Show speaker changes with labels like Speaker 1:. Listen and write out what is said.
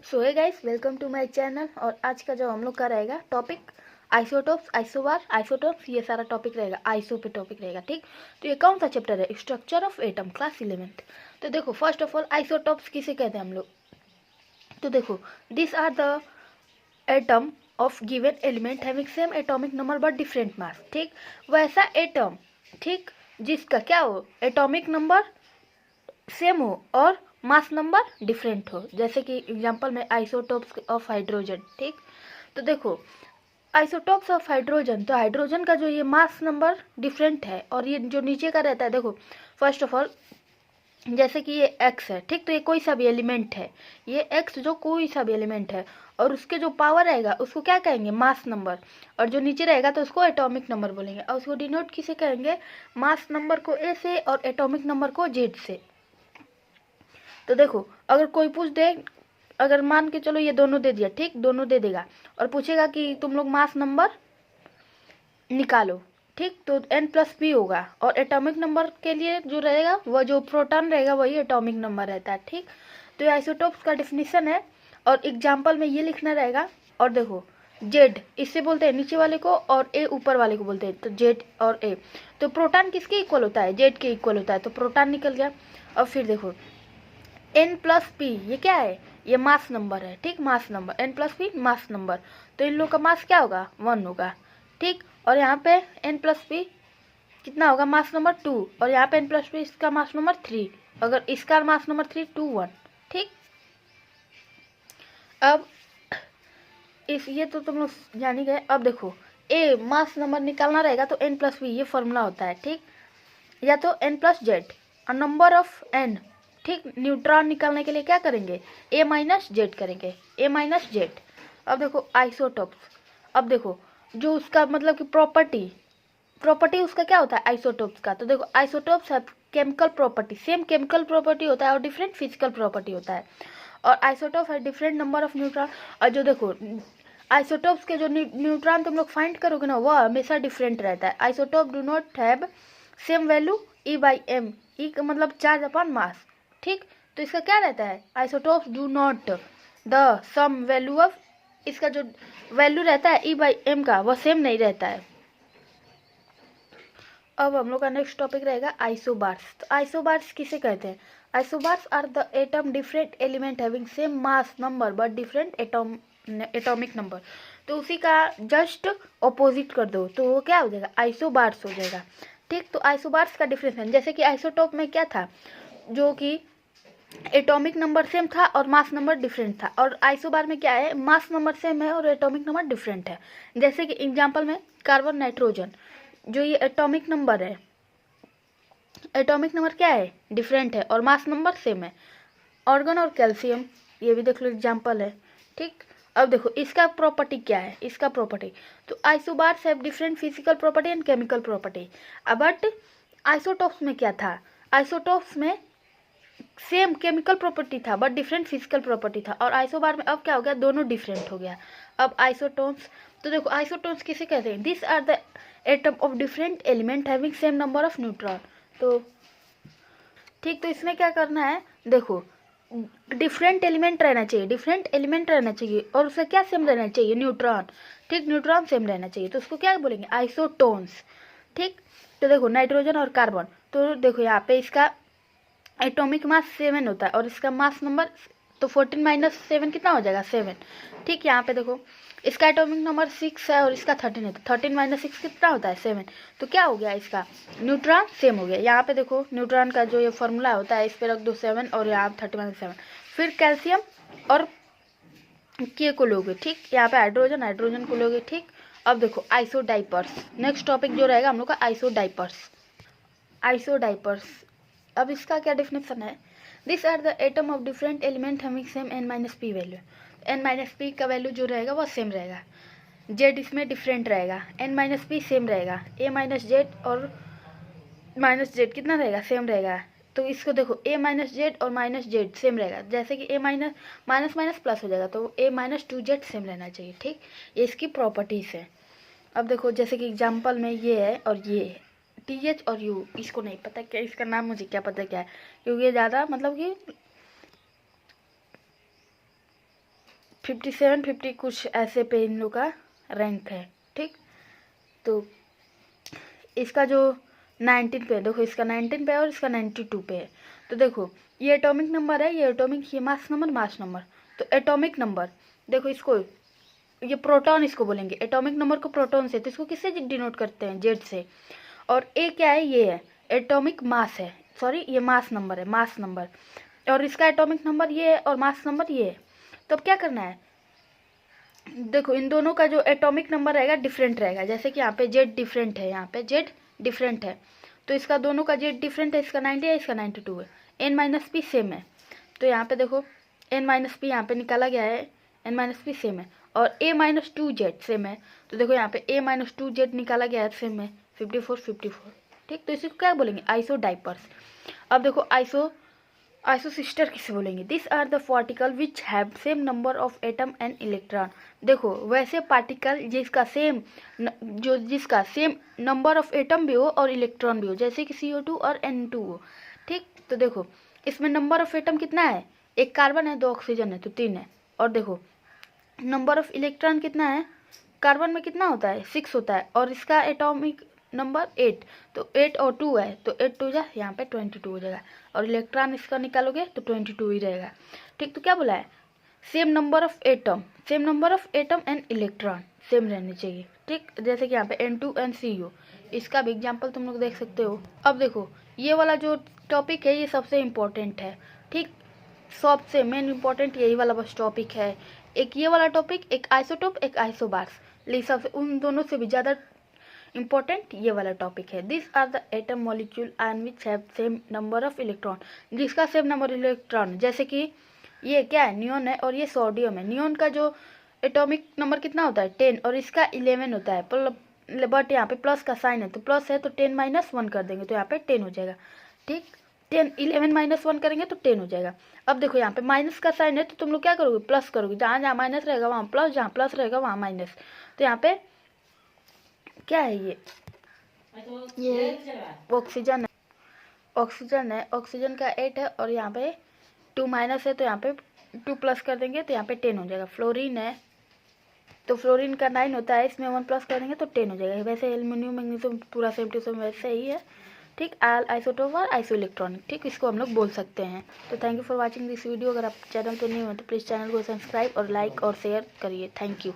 Speaker 1: So hey guys, welcome to my channel. और आज का जो हम लोग का रहेगा टॉपिक आइसोटोप्स, आइसोबार, आइसोटोप्स, ये सारा टॉपिक रहेगा। आइसो पे टॉपिक रहेगा, ठीक। तो ये कौन सा चैप्टर है? Structure of atom, class 11th। तो देखो, फर्स्ट ऑफ ऑल आइसोटोप्स किसे कहते हैं हम लोग? तो देखो, this are the atom of given element having same atomic number but different mass, ठीक। वैसा एटम, ठीक, जिसका क्या हो, एटॉमिक नंबर सेम हो और मास नंबर डिफरेंट हो। जैसे कि एग्जांपल में आइसोटोप्स ऑफ हाइड्रोजन, ठीक। तो देखो, आइसोटोप्स ऑफ हाइड्रोजन, तो हाइड्रोजन का जो ये मास नंबर डिफरेंट है और ये जो नीचे का रहता है, देखो फर्स्ट ऑफ ऑल जैसे कि ये एक्स है, ठीक। तो ये कोई सा भी एलिमेंट है, ये एक्स जो कोई सा भी एलिमेंट है और उसके जो पावर रहेगा उसको क्या कहेंगे? Mass number. और जो नीचे रहेगा तो उसको एटॉमिक नंबर बोलेंगे। और उसको डिनोट किसे कहेंगे? मास नंबर को ए से और एटॉमिक नंबर को जेड से। तो देखो, अगर कोई पूछ दे, अगर मान के चलो ये दोनों दे दिया, ठीक, दोनों दे देगा और पूछेगा कि तुम लोग मास नंबर निकालो, ठीक। तो n+p होगा और एटॉमिक नंबर के लिए जो रहेगा वह जो प्रोटॉन रहेगा वही एटॉमिक नंबर रहता है, ठीक। तो ये आइसोटोप्स का डिफिनीशन है और एग्जाम्पल में ये लिखना रहेगा। और देखो, जेड इससे बोलते हैं नीचे वाले को और ए ऊपर वाले को बोलते हैं, तो जेड और ए। तो प्रोटॉन किसके इक्वल होता है? जेड के इक्वल होता है, तो प्रोटॉन निकल गया। और फिर देखो n+p, ये क्या है? ये मास नंबर है, ठीक, mass number. n+p mass number, तो इन लोग का मास क्या होगा? 1 होगा, ठीक। और यहाँ पे n+p कितना होगा? Mass number 2। और यहाँ पे n+p इसका मास नंबर 3। अगर इसका मास नंबर 3 2 1, ठीक। अब इस ये तो तुम लोग जान ही गए। अब देखो, ए मास नंबर निकालना रहेगा तो n+p, ये फॉर्मूला होता है, ठीक। या तो n+z, नंबर ऑफ n, ठीक। न्यूट्रॉन निकालने के लिए क्या करेंगे? a-z करेंगे, a-z। अब देखो आइसोटोप्स, अब देखो जो उसका मतलब कि प्रॉपर्टी उसका क्या होता है आइसोटोप्स का? तो देखो, आइसोटोप्स है chemical property, same chemical property होता है और डिफरेंट फिजिकल प्रॉपर्टी होता है। और आइसोटोप है डिफरेंट नंबर ऑफ न्यूट्रॉन। और जो देखो आइसोटोप्स के जो न्यूट्रॉन तुम लोग फाइंड करोगे ना, वह हमेशा डिफरेंट रहता है। Isotope do not have same value E/m, ई का मतलब चार्ज अपॉन मास, ठीक। तो इसका क्या रहता है? Isotopes do not the sum value of, इसका जो वैल्यू रहता है E/m का, वह सेम नहीं रहता है। अब हम लोग का नेक्स्ट टॉपिक रहेगा आइसोबार्स। तो आइसोबार्स किसे कहते हैं? Isobars are the atom different element having same mass number but different atomic number. तो उसी का जस्ट ऑपोजिट कर दो तो वो क्या हो जाएगा? आइसोबार्स हो जाएगा, ठीक। तो आइसोबार्स का डिफरेंस, जैसे कि आइसोटोप में क्या था, जो कि एटॉमिक नंबर सेम था और मास नंबर डिफरेंट था। और आइसोबार में क्या है? मास नंबर सेम है और एटॉमिक नंबर डिफरेंट है। जैसे कि एग्जांपल में कार्बन, नाइट्रोजन, जो ये एटॉमिक नंबर है, एटॉमिक नंबर क्या है? डिफरेंट है और मास नंबर सेम है। ऑर्गन और कैल्शियम, ये भी देख लो एग्जांपल है, ठीक। अब देखो इसका प्रॉपर्टी क्या है, इसका प्रॉपर्टी, तो isobars have different physical property and chemical property. But isotopes में क्या था? आइसोटोप्स में सेम केमिकल प्रॉपर्टी था बट डिफरेंट फिजिकल प्रॉपर्टी था। और आइसोबार में अब क्या हो गया? दोनों डिफरेंट हो गया। अब आइसोटोन्स, तो देखो आइसोटोन्स किसे कहते हैं? This are the atom of different element having same number of neutron. तो ठीक, तो इसमें क्या करना है? देखो, डिफरेंट एलिमेंट रहना चाहिए, डिफरेंट एलिमेंट रहना चाहिए और उसका क्या सेम रहना चाहिए? न्यूट्रॉन, ठीक, न्यूट्रॉन सेम रहना चाहिए। तो उसको क्या बोलेंगे? आइसोटोन्स, ठीक। तो देखो नाइट्रोजन और कार्बन, तो देखो यहाँ पे इसका एटॉमिक मास 7 होता है और इसका मास नंबर, तो 14 - 7 कितना हो जाएगा? 7, ठीक। यहाँ पे देखो इसका एटॉमिक नंबर 6 है और इसका 13 है, तो 13 - 6 कितना होता है? 7। तो क्या हो गया? इसका न्यूट्रॉन सेम हो गया। यहाँ पे देखो न्यूट्रॉन का जो ये फॉर्मूला होता है, इस पर रख दो 7 और यहाँ 13 - 7। फिर कैल्शियम और के को लोगे, ठीक। यहाँ पे हाइड्रोजन, हाइड्रोजन को लोगे, ठीक। अब देखो आइसोडाइपर्स, नेक्स्ट टॉपिक जो रहेगा हम लोग का आइसोडाइपर्स। आइसोडाइपर्स, अब इसका क्या डिफिनेशन है? This are the atom of different element having same n-p value. n-p का वैल्यू जो रहेगा वो सेम रहेगा। z इसमें डिफरेंट रहेगा, n-p सेम रहेगा, a-z और -z कितना रहेगा? सेम रहेगा। तो इसको देखो a-z और -z सेम रहेगा, जैसे कि a माइनस माइनस प्लस हो जाएगा, तो a-2z सेम रहना चाहिए, ठीक। ये इसकी प्रॉपर्टीज है। अब देखो जैसे कि एग्जाम्पल में ये है और ये है, TH और U, इसको नहीं पता क्या इसका नाम, मुझे क्या पता क्या है, क्योंकि ये ज़्यादा मतलब कि 57 50 कुछ ऐसे पे इन लोग का रैंक है। ठीक, तो इसका जो 19 पे है, देखो इसका 19 पे है और इसका 92 पे है। तो देखो ये एटॉमिक नंबर है, ये एटॉमिक, ये मास नंबर, मास नंबर। तो एटॉमिक नंबर देखो इसको, ये प्रोटॉन इसको बोलेंगे, एटॉमिक नंबर को प्रोटॉन से, तो इसको किससे डिनोट करते हैं, जेड से। और ए क्या है, ये है एटॉमिक मास है, सॉरी ये मास नंबर है, मास नंबर। और इसका एटॉमिक नंबर ये है और मास नंबर ये है। तो अब क्या करना है, देखो इन दोनों का जो एटॉमिक नंबर रहेगा डिफरेंट रहेगा। जैसे कि यहाँ पे जेड डिफरेंट है, यहाँ पे जेड डिफरेंट है, तो इसका दोनों का जेड डिफरेंट है, इसका 90 है, इसका 92 है। एन माइनस पी सेम है, तो यहाँ पे देखो एन माइनस पी यहाँ पे निकाला गया है, एन माइनस पी सेम है। और ए माइनस 2 जेड सेम है, तो देखो यहाँ पे ए माइनस 2 जेड निकाला गया है, सेम है 54 54। ठीक, तो इसको क्या बोलेंगे, आइसो डाइपर्स। अब देखो आइसो सिस्टर किसे बोलेंगे, this are the particle which have same number of atom and electron. देखो वैसे पार्टिकल जिसका सेम नंबर ऑफ एटम भी हो और इलेक्ट्रॉन भी हो, जैसे कि CO2 और N2 हो। ठीक, तो देखो इसमें नंबर ऑफ एटम कितना है, एक कार्बन है, 2 ऑक्सीजन है, तो 3 है। और देखो नंबर ऑफ इलेक्ट्रॉन कितना है, कार्बन में कितना होता है, 6 होता है, और इसका एटॉमिक नंबर 8, तो 8 और 2 है, तो 8 2 जा यहाँ पे 22 हो जाएगा। और इलेक्ट्रॉन इसका निकालोगे तो 22 ही रहेगा। ठीक, तो क्या बोला है, same number of atom and electron same रहने चाहिए। ठीक, जैसे कि यहाँ पे N2 and CO, इसका भी एग्जाम्पल तुम लोग देख सकते हो। अब देखो ये वाला जो टॉपिक है ये सबसे इम्पोर्टेंट है। ठीक, सबसे मेन इम्पोर्टेंट यही वाला बस टॉपिक है, एक ये वाला टॉपिक, एक आइसोटोप, एक आइसोबार्स, लेकिन सबसे उन दोनों से भी ज़्यादा इम्पोर्टेंट ये वाला टॉपिक है। This are the atom molecule ion which have same number of electron, जिसका सेम नंबर इलेक्ट्रॉन, जैसे कि ये क्या है, नियोन है और ये सोडियम है। नियोन का जो एटॉमिक नंबर कितना होता है, 10, और इसका 11 होता है, बट यहाँ पे प्लस का साइन है, तो प्लस है तो 10 - 1 कर देंगे तो यहाँ पे 10 हो जाएगा। ठीक, 10 11 - 1 करेंगे तो 10 हो जाएगा। अब देखो यहाँ पे माइनस का साइन है, तो तुम लोग क्या करोगे, प्लस करोगे, जहाँ जहाँ माइनस रहेगा वहाँ प्लस, जहाँ प्लस रहेगा वहाँ माइनस। तो यहाँ पे क्या है, ये ऑक्सीजन है, ऑक्सीजन का 8 है, और यहाँ पे 2 माइनस है, तो यहाँ पे 2 प्लस कर देंगे तो यहाँ पे 10 हो जाएगा। फ्लोरीन है, तो फ्लोरीन का 9 होता है, इसमें 1 प्लस कर देंगे तो 10 हो जाएगा। वैसे एल्यूमिनियम मैग्नीशियम पूरा सेम टू सेम वैसे ही है। ठीक, आइसोटोप और आइसो इलेक्ट्रॉनिक, ठीक, इसको हम लोग बोल सकते हैं। तो thank you for watching this video. अगर आप चैनल पर न्यू हो तो प्लीज़ चैनल को सब्सक्राइब और लाइक और शेयर करिए। Thank you.